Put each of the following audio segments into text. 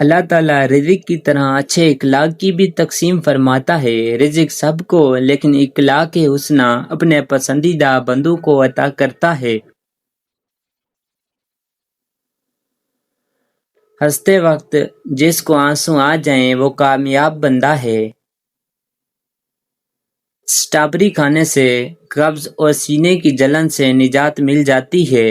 اللہ تعالیٰ رزق کی طرح اچھے اخلاق کی بھی تقسیم فرماتا ہے۔ رزق سب کو، لیکن اخلاق حسنہ اپنے پسندیدہ بندوں کو عطا کرتا ہے۔ ہنستے وقت جس کو آنسو آ جائیں وہ کامیاب بندہ ہے۔ اسٹرابیری کھانے سے قبض اور سینے کی جلن سے نجات مل جاتی ہے۔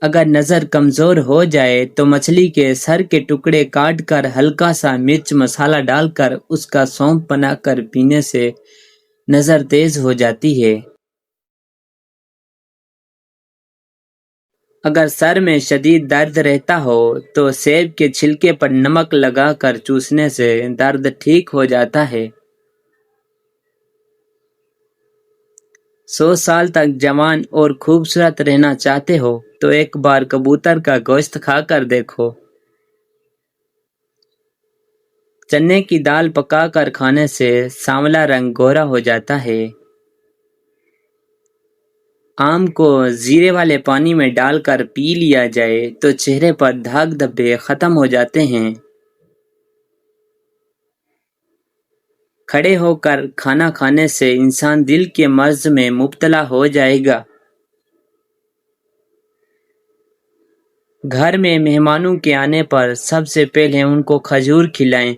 اگر نظر کمزور ہو جائے تو مچھلی کے سر کے ٹکڑے کاٹ کر ہلکا سا مرچ مسالہ ڈال کر اس کا سونپ بنا کر پینے سے نظر تیز ہو جاتی ہے۔ اگر سر میں شدید درد رہتا ہو تو سیب کے چھلکے پر نمک لگا کر چوسنے سے درد ٹھیک ہو جاتا ہے۔ 100 سال تک جوان اور خوبصورت رہنا چاہتے ہو تو ایک بار کبوتر کا گوشت کھا کر دیکھو۔ چنے کی دال پکا کر کھانے سے سانولا رنگ گورا ہو جاتا ہے۔ آم کو زیرے والے پانی میں ڈال کر پی لیا جائے تو چہرے پر داغ دھبے ختم ہو جاتے ہیں۔ کھڑے ہو کر کھانا کھانے سے انسان دل کے مرض میں مبتلا ہو جائے گا۔ گھر میں مہمانوں کے آنے پر سب سے پہلے ان کو کھجور کھلائیں،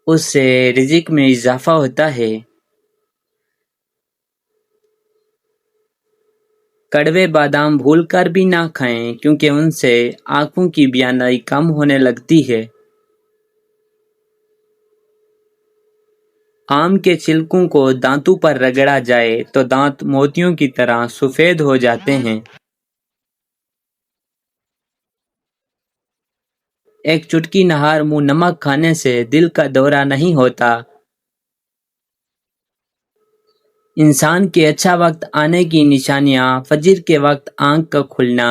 اس سے رزق میں اضافہ ہوتا ہے۔ کڑوے بادام بھول کر بھی نہ کھائیں کیونکہ ان سے آنکھوں کی بینائی کم ہونے لگتی ہے۔ آم کے چھلکوں کو دانتوں پر رگڑا جائے تو دانت موتیوں کی طرح سفید ہو جاتے ہیں۔ ایک چٹکی نہار منہ نمک کھانے سے دل کا دورہ نہیں ہوتا۔ انسان کے اچھا وقت آنے کی نشانیاں: فجر کے وقت آنکھ کا کھلنا،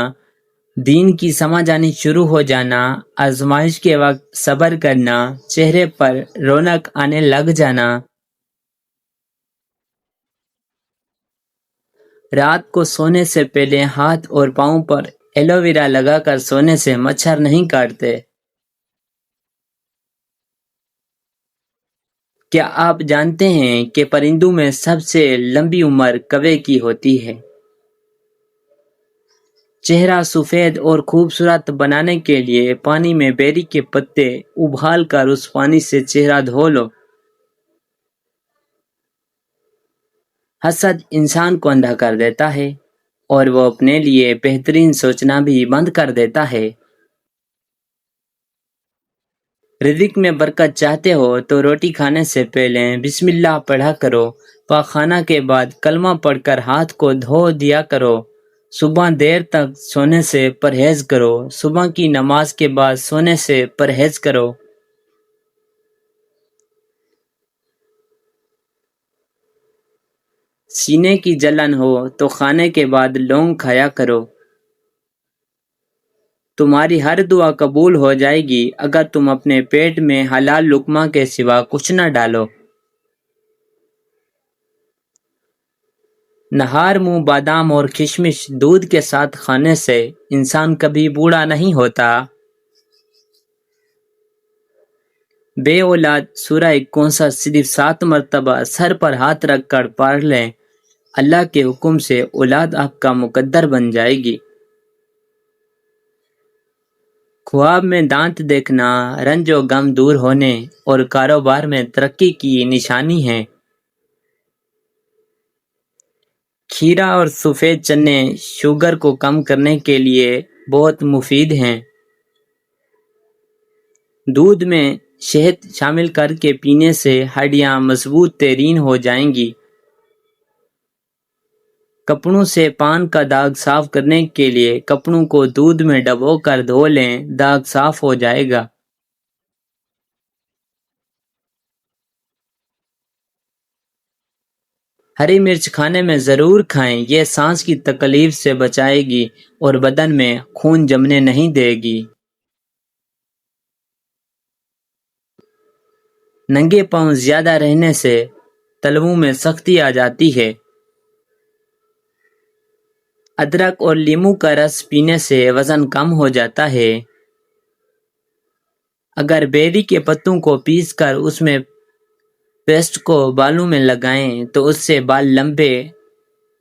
دین کی سمجھ آنی شروع ہو جانا، آزمائش کے وقت صبر کرنا، چہرے پر رونق آنے لگ جانا۔ رات کو سونے سے پہلے ہاتھ اور پاؤں پر ایلو ویرا لگا کر سونے سے مچھر نہیں کاٹتے۔ کیا آپ جانتے ہیں کہ پرندوں میں سب سے لمبی عمر کوے کی ہوتی ہے؟ چہرہ سفید اور خوبصورت بنانے کے لیے پانی میں بیری کے پتے ابال کر اس پانی سے چہرہ دھو لو۔ حسد انسان کو اندھا کر دیتا ہے اور وہ اپنے لیے بہترین سوچنا بھی بند کر دیتا ہے۔ رزق میں برکت چاہتے ہو تو روٹی کھانے سے پہلے بسم اللہ پڑھا کرو۔ پاخانہ کے بعد کلمہ پڑھ کر ہاتھ کو دھو دیا کرو۔ صبح دیر تک سونے سے پرہیز کرو۔ صبح کی نماز کے بعد سونے سے پرہیز کرو۔ سینے کی جلن ہو تو کھانے کے بعد لونگ کھایا کرو۔ تمہاری ہر دعا قبول ہو جائے گی اگر تم اپنے پیٹ میں حلال لقمہ کے سوا کچھ نہ ڈالو۔ نہار منہ بادام اور کشمش دودھ کے ساتھ کھانے سے انسان کبھی بوڑھا نہیں ہوتا۔ بے اولاد سورہ کونسر صرف 7 مرتبہ سر پر ہاتھ رکھ کر پڑھ لیں، اللہ کے حکم سے اولاد آپ کا مقدر بن جائے گی۔ خواب میں دانت دیکھنا رنج و غم دور ہونے اور کاروبار میں ترقی کی نشانی ہے۔ کھیرا اور سفید چنے شوگر کو کم کرنے کے لیے بہت مفید ہیں۔ دودھ میں شہد شامل کر کے پینے سے ہڈیاں مضبوط ترین ہو جائیں گی۔ کپڑوں سے پان کا داغ صاف کرنے کے لیے کپڑوں کو دودھ میں ڈبو کر دھو لیں، داغ صاف ہو جائے گا۔ ہری مرچ کھانے میں ضرور کھائیں، یہ سانس کی تکلیف سے بچائے گی اور بدن میں خون جمنے نہیں دے گی۔ ننگے پاؤں زیادہ رہنے سے تلوؤں میں سختی آ جاتی ہے۔ ادرک اور لیموں کا رس پینے سے وزن کم ہو جاتا ہے۔ اگر بیری کے پتوں کو پیس کر اس میں پیسٹ کو بالوں میں لگائیں تو اس سے بال لمبے،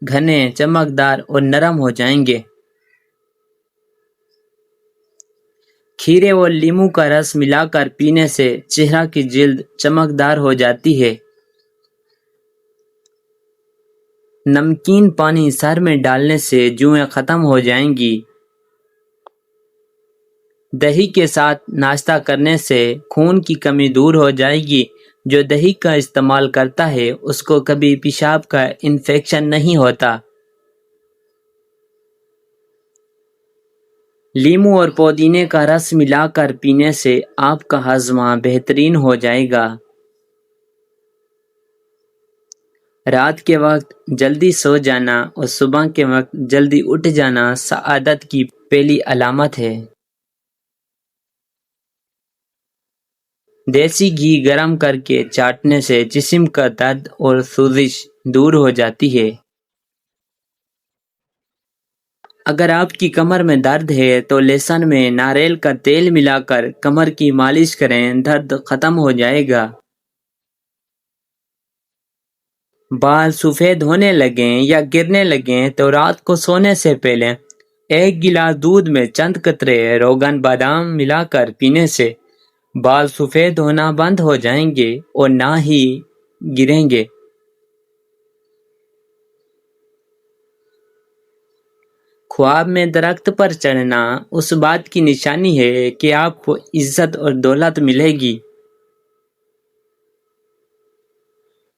گھنے، چمکدار اور نرم ہو جائیں گے۔ کھیرے اور لیموں کا رس ملا کر پینے سے چہرہ کی جلد چمکدار ہو جاتی ہے۔ نمکین پانی سر میں ڈالنے سے جوئیں ختم ہو جائیں گی۔ دہی کے ساتھ ناشتہ کرنے سے خون کی کمی دور ہو جائے گی۔ جو دہی کا استعمال کرتا ہے اس کو کبھی پیشاب کا انفیکشن نہیں ہوتا۔ لیموں اور پودینے کا رس ملا کر پینے سے آپ کا ہاضمہ بہترین ہو جائے گا۔ رات کے وقت جلدی سو جانا اور صبح کے وقت جلدی اٹھ جانا سعادت کی پہلی علامت ہے۔ دیسی گھی گرم کر کے چاٹنے سے جسم کا درد اور سوزش دور ہو جاتی ہے۔ اگر آپ کی کمر میں درد ہے تو لہسن میں ناریل کا تیل ملا کر کمر کی مالش کریں، درد ختم ہو جائے گا۔ بال سفید ہونے لگیں یا گرنے لگیں تو رات کو سونے سے پہلے 1 گلاس دودھ میں چند قطرے روغن بادام ملا کر پینے سے بال سفید ہونا بند ہو جائیں گے اور نہ ہی گریں گے۔ خواب میں درخت پر چڑھنا اس بات کی نشانی ہے کہ آپ کو عزت اور دولت ملے گی۔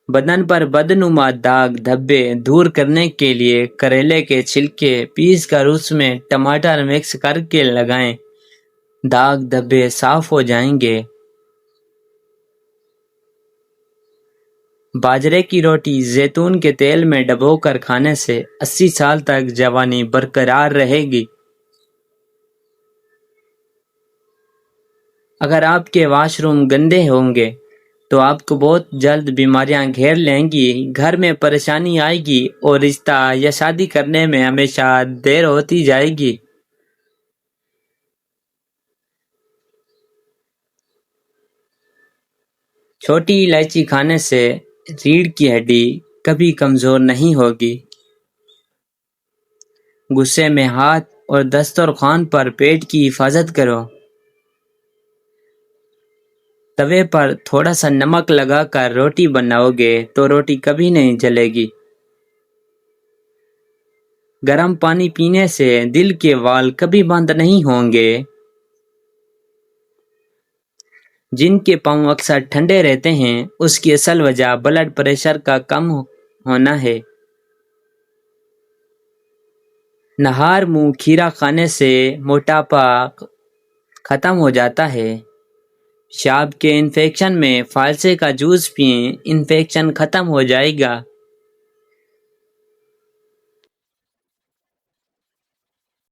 بدن پر بدنما داغ دھبے دور کرنے کے لیے کریلے کے چھلکے پیس کر اس میں ٹماٹر مکس کر کے لگائیں، داغ دھبے صاف ہو جائیں گے۔ باجرے کی روٹی زیتون کے تیل میں ڈبو کر کھانے سے 80 سال تک جوانی برقرار رہے گی۔ اگر آپ کے واش روم گندے ہوں گے تو آپ کو بہت جلد بیماریاں گھیر لیں گی، گھر میں پریشانی آئے گی اور رشتہ یا شادی کرنے میں ہمیشہ دیر ہوتی جائے گی۔ چھوٹی الائچی کھانے سے ریڑھ کی ہڈی کبھی کمزور نہیں ہوگی۔ غصے میں ہاتھ اور دسترخوان پر پیٹ کی حفاظت کرو۔ توے پر تھوڑا سا نمک لگا کر روٹی بناؤ گے تو روٹی کبھی نہیں جلے گی۔ گرم پانی پینے سے دل کے وال کبھی بند نہیں ہوں گے۔ جن کے پاؤں اکثر ٹھنڈے رہتے ہیں اس کی اصل وجہ بلڈ پریشر کا کم ہونا ہے۔ نہار منہ کھیرا کھانے سے موٹاپا ختم ہو جاتا ہے۔ پیشاب کے انفیکشن میں فالسے کا جوس پئیں، انفیکشن ختم ہو جائے گا۔